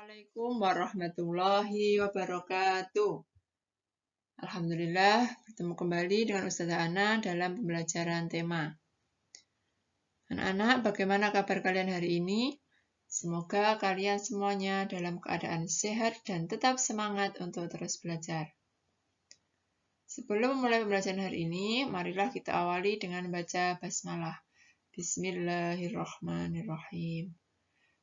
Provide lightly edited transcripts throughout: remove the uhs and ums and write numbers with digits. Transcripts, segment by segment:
Assalamualaikum warahmatullahi wabarakatuh. Alhamdulillah, bertemu kembali dengan Ustazah Ana dalam pembelajaran tema. Anak-anak, bagaimana kabar kalian hari ini? Semoga kalian semuanya dalam keadaan sehat dan tetap semangat untuk terus belajar. Sebelum memulai pembelajaran hari ini, marilah kita awali dengan baca basmalah. Bismillahirrahmanirrahim.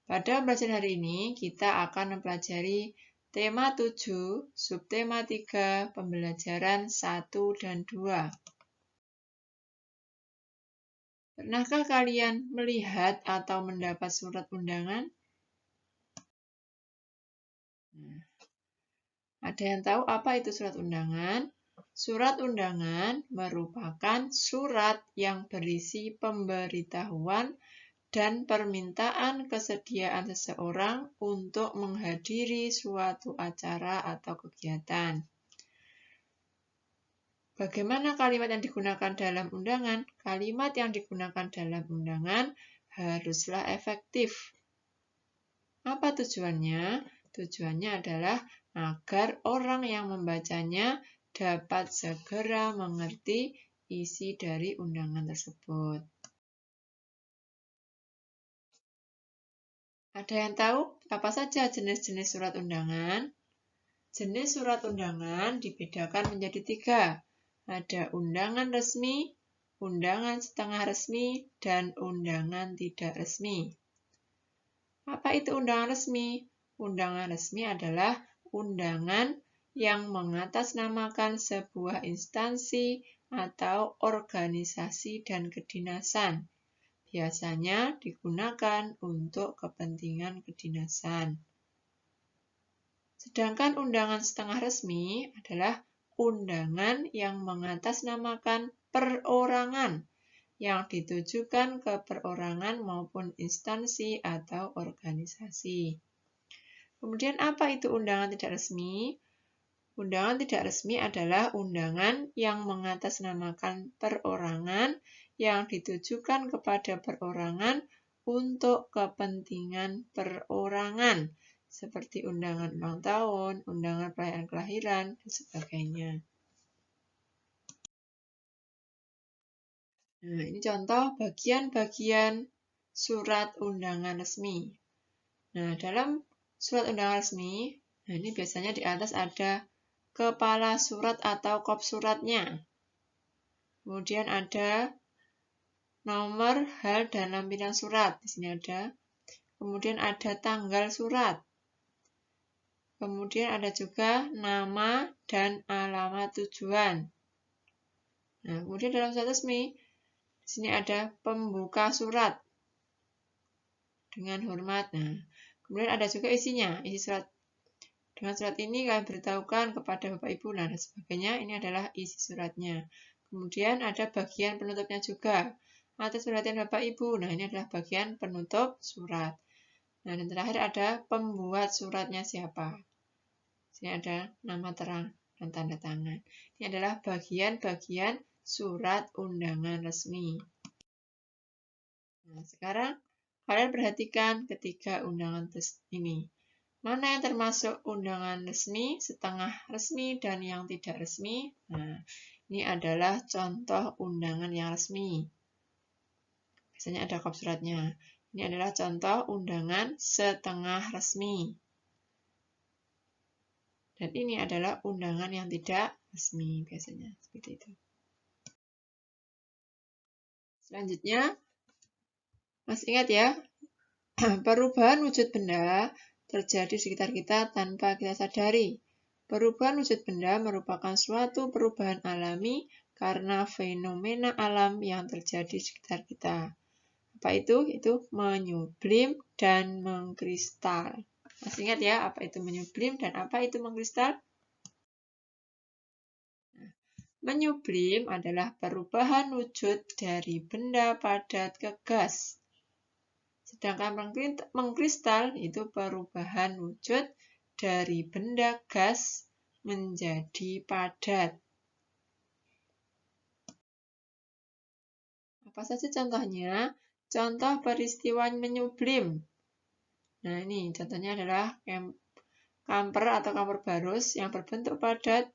Pada pembelajaran hari ini, kita akan mempelajari tema 7, subtema 3, pembelajaran 1 dan 2. Pernahkah kalian melihat atau mendapat surat undangan? Ada yang tahu apa itu surat undangan? Surat undangan merupakan surat yang berisi pemberitahuan dan permintaan kesediaan seseorang untuk menghadiri suatu acara atau kegiatan. Bagaimana kalimat yang digunakan dalam undangan? Kalimat yang digunakan dalam undangan haruslah efektif. Apa tujuannya? Tujuannya adalah agar orang yang membacanya dapat segera mengerti isi dari undangan tersebut. Ada yang tahu apa saja jenis-jenis surat undangan? Jenis surat undangan dibedakan menjadi 3. Ada undangan resmi, undangan setengah resmi, dan undangan tidak resmi. Apa itu undangan resmi? Undangan resmi adalah undangan yang mengatasnamakan sebuah instansi atau organisasi dan kedinasan. Biasanya digunakan untuk kepentingan kedinasan. Sedangkan undangan setengah resmi adalah undangan yang mengatasnamakan perorangan yang ditujukan ke perorangan maupun instansi atau organisasi. Kemudian apa itu undangan tidak resmi? Undangan tidak resmi adalah undangan yang mengatasnamakan perorangan yang ditujukan kepada perorangan untuk kepentingan perorangan, seperti undangan ulang tahun, undangan perayaan kelahiran, dan sebagainya. Nah, ini contoh bagian-bagian surat undangan resmi. Nah, dalam surat undangan resmi, nah ini biasanya di atas ada kepala surat atau kop suratnya. Kemudian ada nomor, hal, dan lampiran surat. Di sini ada. Kemudian ada tanggal surat. Kemudian ada juga nama dan alamat tujuan. Nah, kemudian dalam surat resmi, di sini ada pembuka surat dengan hormat. Nah, kemudian ada juga isinya, isi surat. Dengan surat ini kalian beritahukan kepada Bapak Ibu dan sebagainya. Ini adalah isi suratnya. Kemudian ada bagian penutupnya juga. Atas perhatian Bapak Ibu. Nah, ini adalah bagian penutup surat. Nah, dan terakhir ada pembuat suratnya siapa. Sini ada nama terang dan tanda tangan. Ini adalah bagian-bagian surat undangan resmi. Nah, sekarang kalian perhatikan ketiga undangan ini. Mana yang termasuk undangan resmi, setengah resmi, dan yang tidak resmi? Nah, ini adalah contoh undangan yang resmi. Biasanya ada kop suratnya. Ini adalah contoh undangan setengah resmi. Dan ini adalah undangan yang tidak resmi, biasanya seperti itu. Selanjutnya, masih ingat ya, perubahan wujud benda terjadi di sekitar kita tanpa kita sadari. Perubahan wujud benda merupakan suatu perubahan alami karena fenomena alam yang terjadi di sekitar kita. Apa itu? Itu menyublim dan mengkristal. Masih ingat ya, apa itu menyublim dan apa itu mengkristal? Menyublim adalah perubahan wujud dari benda padat ke gas. Sedangkan mengkristal itu perubahan wujud dari benda gas menjadi padat. Apa saja contohnya? Contoh peristiwa menyublim. Nah, ini contohnya adalah kamper atau kamper barus yang berbentuk padat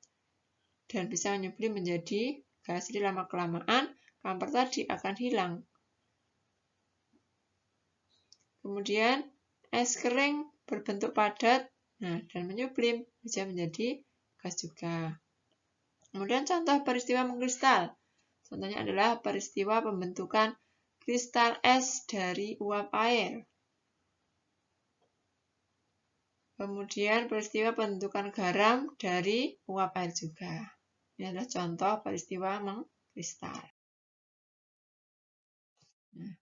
dan bisa menyublim menjadi gas. Jadi lama-kelamaan kamper tadi akan hilang. Kemudian es kering berbentuk padat dan menyublim bisa menjadi gas juga. Kemudian contoh peristiwa mengkristal. Contohnya adalah peristiwa pembentukan kristal es dari uap air. Kemudian peristiwa pembentukan garam dari uap air juga. Ini adalah contoh peristiwa mengkristal. Nah,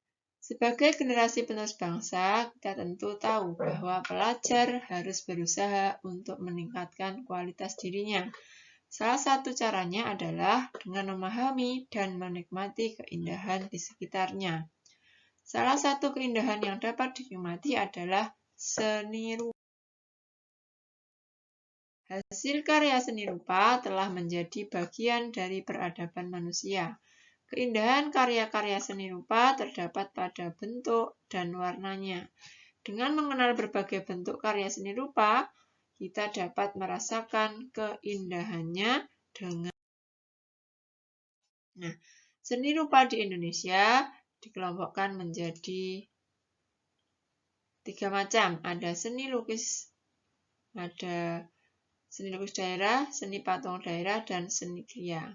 sebagai generasi penerus bangsa, kita tentu tahu bahwa pelajar harus berusaha untuk meningkatkan kualitas dirinya. Salah satu caranya adalah dengan memahami dan menikmati keindahan di sekitarnya. Salah satu keindahan yang dapat dinikmati adalah seni rupa. Hasil karya seni rupa telah menjadi bagian dari peradaban manusia. Keindahan karya-karya seni rupa terdapat pada bentuk dan warnanya. Dengan mengenal berbagai bentuk karya seni rupa, kita dapat merasakan keindahannya dengan. Nah, seni rupa di Indonesia dikelompokkan menjadi 3 macam. Ada seni lukis daerah, seni patung daerah, dan seni kriya.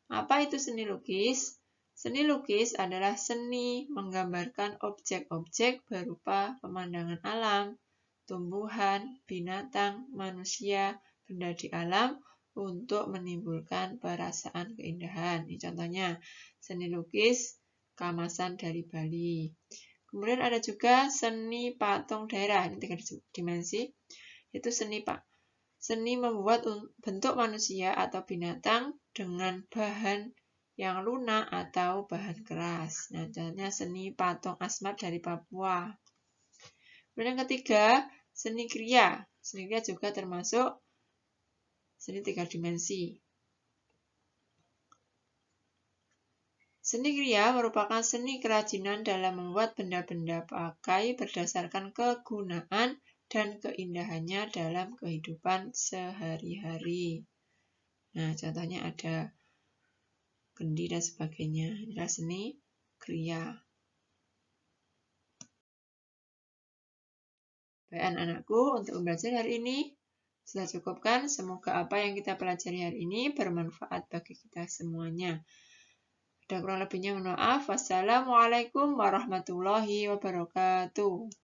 Apa itu seni lukis? Seni lukis adalah seni menggambarkan objek-objek berupa pemandangan alam, tumbuhan, binatang, manusia, benda di alam untuk menimbulkan perasaan keindahan. Ini contohnya seni lukis Kamasan dari Bali. Kemudian ada juga seni patung daerah, ini 3 dimensi, yaitu seni membuat bentuk manusia atau binatang dengan bahan yang lunak atau bahan keras. Nah, contohnya seni patung Asmat dari Papua. Kemudian yang ketiga, seni kriya. Seni kriya juga termasuk seni 3 dimensi. Seni kriya merupakan seni kerajinan dalam membuat benda-benda pakai berdasarkan kegunaan dan keindahannya dalam kehidupan sehari-hari. Nah, contohnya ada kendi dan sebagainya. Inilah seni kriya. Baik anak-anakku, untuk pembelajaran hari ini sudah cukup kan? Semoga apa yang kita pelajari hari ini bermanfaat bagi kita semuanya. Ada kurang lebihnya mohon maaf. Wassalamualaikum warahmatullahi wabarakatuh.